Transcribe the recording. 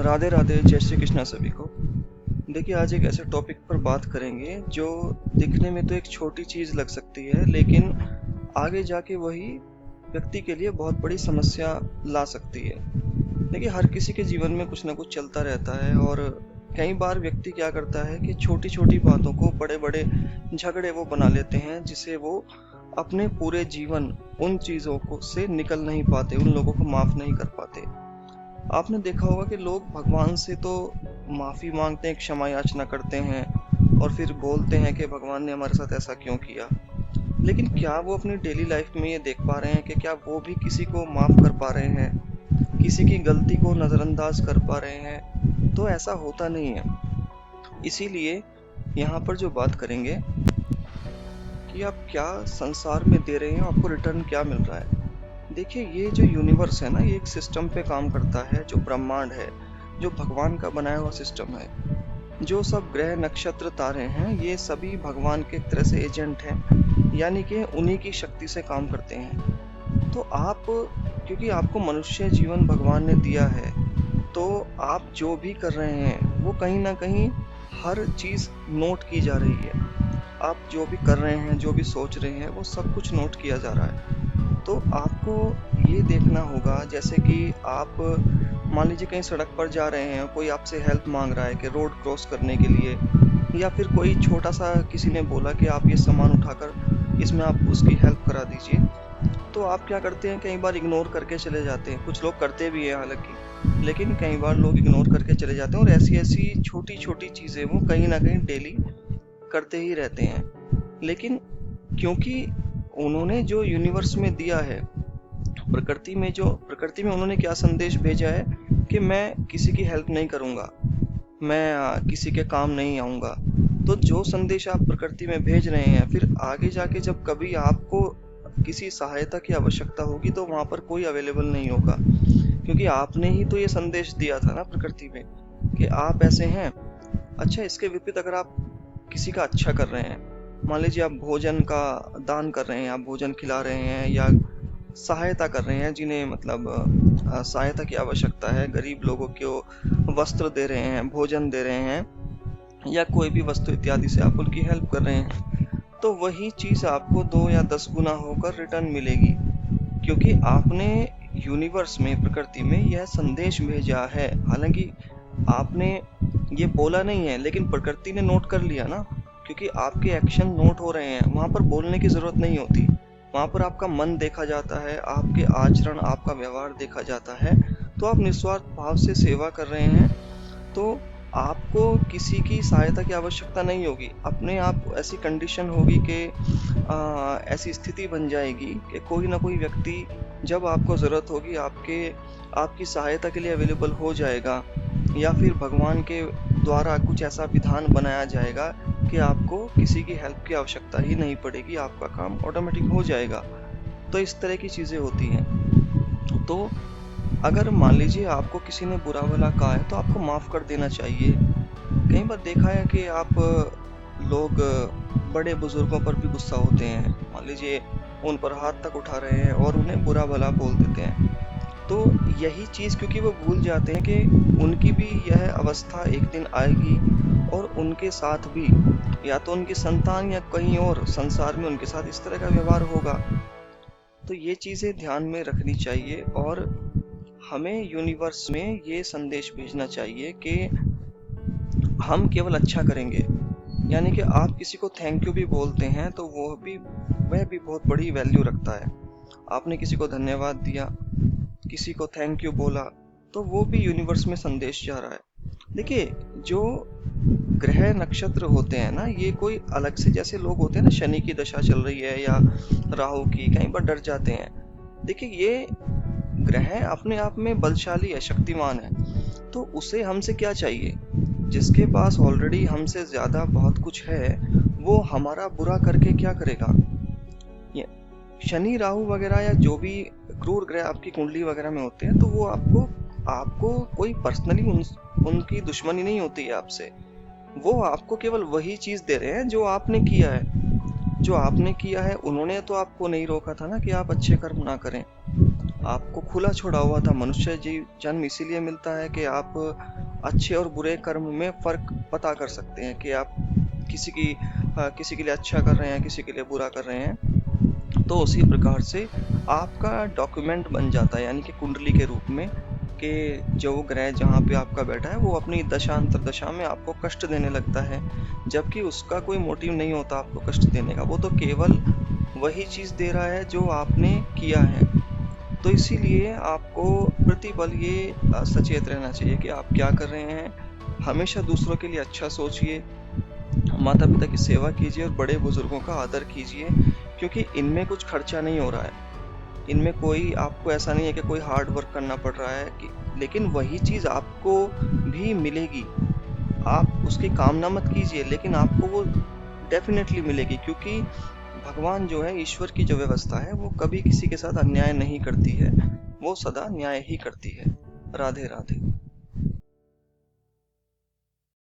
राधे राधे, जय श्री कृष्णा सभी को। देखिए, आज एक ऐसे टॉपिक पर बात करेंगे जो दिखने में तो एक छोटी चीज़ लग सकती है, लेकिन आगे जाके वही व्यक्ति के लिए बहुत बड़ी समस्या ला सकती है। देखिए, हर किसी के जीवन में कुछ ना कुछ चलता रहता है और कई बार व्यक्ति क्या करता है कि छोटी-छोटी बातों को बड़े-बड़े झगड़े वो बना लेते हैं, जिसे वो अपने पूरे जीवन उन चीज़ों को से निकल नहीं पाते, उन लोगों को माफ़ नहीं कर पाते। आपने देखा होगा कि लोग भगवान से तो माफ़ी मांगते हैं, क्षमा याचना करते हैं और फिर बोलते हैं कि भगवान ने हमारे साथ ऐसा क्यों किया। लेकिन क्या वो अपनी डेली लाइफ में ये देख पा रहे हैं कि क्या वो भी किसी को माफ़ कर पा रहे हैं, किसी की गलती को नज़रअंदाज कर पा रहे हैं? तो ऐसा होता नहीं है। इसीलिए यहाँ पर जो बात करेंगे कि आप क्या संसार में दे रहे हैं, आपको रिटर्न क्या मिल रहा है। देखिए, ये जो यूनिवर्स है ना, ये एक सिस्टम पे काम करता है, जो ब्रह्मांड है, जो भगवान का बनाया हुआ सिस्टम है। जो सब ग्रह नक्षत्र तारे हैं, ये सभी भगवान के एक तरह से एजेंट हैं, यानी कि उन्हीं की शक्ति से काम करते हैं। तो आप, क्योंकि आपको मनुष्य जीवन भगवान ने दिया है, तो आप जो भी कर रहे हैं वो कहीं ना कहीं हर चीज़ नोट की जा रही है। आप जो भी कर रहे हैं, जो भी सोच रहे हैं, वो सब कुछ नोट किया जा रहा है। तो आपको ये देखना होगा, जैसे कि आप मान लीजिए कहीं सड़क पर जा रहे हैं, कोई आपसे हेल्प मांग रहा है कि रोड क्रॉस करने के लिए, या फिर कोई छोटा सा किसी ने बोला कि आप ये सामान उठाकर इसमें आप उसकी हेल्प करा दीजिए। तो आप क्या करते हैं, कई बार इग्नोर करके चले जाते हैं। कुछ लोग करते भी हैं हालांकि, लेकिन कई बार लोग इग्नोर करके चले जाते हैं और ऐसी ऐसी छोटी छोटी चीज़ें वो कहीं ना कहीं डेली करते ही रहते हैं। लेकिन क्योंकि उन्होंने जो यूनिवर्स में दिया है, प्रकृति में उन्होंने क्या संदेश भेजा है कि मैं किसी की हेल्प नहीं करूंगा, मैं किसी के काम नहीं आऊंगा। तो जो संदेश आप प्रकृति में भेज रहे हैं, फिर आगे जाके जब कभी आपको किसी सहायता की आवश्यकता होगी तो वहां पर कोई अवेलेबल नहीं होगा, क्योंकि आपने ही तो ये संदेश दिया था ना प्रकृति में कि आप ऐसे हैं। अच्छा, इसके विपरीत अगर आप किसी का अच्छा कर रहे हैं, मान लीजिए आप भोजन का दान कर रहे हैं, आप भोजन खिला रहे हैं या सहायता कर रहे हैं जिन्हें मतलब सहायता की आवश्यकता है, गरीब लोगों को वस्त्र दे रहे हैं, भोजन दे रहे हैं या कोई भी वस्तु इत्यादि से आप उनकी हेल्प कर रहे हैं, तो वही चीज आपको 2 या 10 गुना होकर रिटर्न मिलेगी, क्योंकि आपने यूनिवर्स में, प्रकृति में यह संदेश भेजा है। हालांकि आपने ये बोला नहीं है, लेकिन प्रकृति ने नोट कर लिया ना, क्योंकि आपके एक्शन नोट हो रहे हैं। वहां पर बोलने की जरूरत नहीं होती, वहां पर आपका मन देखा जाता है, आपके आचरण, आपका व्यवहार देखा जाता है। तो आप निस्वार्थ भाव से सेवा कर रहे हैं, तो आपको किसी की सहायता की आवश्यकता नहीं होगी। अपने आप ऐसी कंडीशन होगी कि ऐसी स्थिति बन जाएगी कि कोई ना कोई व्यक्ति जब आपको ज़रूरत होगी आपकी सहायता के लिए अवेलेबल हो जाएगा, या फिर भगवान के द्वारा कुछ ऐसा विधान बनाया जाएगा कि आपको किसी की हेल्प की आवश्यकता ही नहीं पड़ेगी, आपका काम ऑटोमेटिक हो जाएगा। तो इस तरह की चीज़ें होती हैं। तो अगर मान लीजिए आपको किसी ने बुरा भला कहा है, तो आपको माफ़ कर देना चाहिए। कई बार देखा है कि आप लोग बड़े बुजुर्गों पर भी गुस्सा होते हैं, मान लीजिए उन पर हाथ तक उठा रहे हैं और उन्हें बुरा भला बोल देते हैं। तो यही चीज़, क्योंकि वो भूल जाते हैं कि उनकी भी यह अवस्था एक दिन आएगी और उनके साथ भी, या तो उनकी संतान या कहीं और संसार में उनके साथ इस तरह का व्यवहार होगा। तो ये चीज़ें ध्यान में रखनी चाहिए और हमें यूनिवर्स में ये संदेश भेजना चाहिए कि हम केवल अच्छा करेंगे। यानी कि आप किसी को थैंक यू भी बोलते हैं तो वह भी बहुत बड़ी वैल्यू रखता है। आपने किसी को धन्यवाद दिया, किसी को थैंक यू बोला, तो वो भी यूनिवर्स में संदेश जा रहा है। देखिए, जो ग्रह नक्षत्र होते हैं ना, ये कोई अलग से, जैसे लोग होते हैं ना, शनि की दशा चल रही है या राहु की, कई बार डर जाते हैं। देखिए, ये ग्रह अपने आप में बलशाली है, शक्तिमान है, तो उसे हमसे क्या चाहिए? जिसके पास ऑलरेडी हमसे ज्यादा बहुत कुछ है, वो हमारा बुरा करके क्या करेगा? ये शनि राहु वगैरह या जो भी क्रूर ग्रह आपकी कुंडली वगैरह में होते हैं, तो वो आपको आपको कोई पर्सनली उनकी दुश्मनी नहीं होती है आपसे। वो आपको केवल वही चीज दे रहे हैं जो आपने किया है। जो आपने किया है, उन्होंने तो आपको नहीं रोका था ना कि आप अच्छे कर्म ना करें। आपको खुला छोड़ा हुआ था। मनुष्य जीव जन्म इसीलिए मिलता है कि आप अच्छे और बुरे कर्म में फ़र्क पता कर सकते हैं कि आप किसी के लिए अच्छा कर रहे हैं, किसी के लिए बुरा कर रहे हैं। तो उसी प्रकार से आपका डॉक्यूमेंट बन जाता है, यानी कि कुंडली के रूप में, कि जो ग्रह जहाँ पे आपका बैठा है वो अपनी दशा अंतर्दशा में आपको कष्ट देने लगता है, जबकि उसका कोई मोटिव नहीं होता आपको कष्ट देने का। वो तो केवल वही चीज दे रहा है जो आपने किया है। तो इसीलिए आपको प्रतिपल ये सचेत रहना चाहिए कि आप क्या कर रहे हैं। हमेशा दूसरों के लिए अच्छा सोचिए, माता पिता की सेवा कीजिए और बड़े बुजुर्गों का आदर कीजिए, क्योंकि इनमें कुछ खर्चा नहीं हो रहा है। इनमें कोई आपको ऐसा नहीं है कि कोई हार्ड वर्क करना पड़ रहा है, कि लेकिन वही चीज आपको भी मिलेगी। आप उसकी कामना मत कीजिए, लेकिन आपको वो डेफिनेटली मिलेगी, क्योंकि भगवान जो है, ईश्वर की जो व्यवस्था है, वो कभी किसी के साथ अन्याय नहीं करती है। वो सदा न्याय ही करती है। राधे राधे।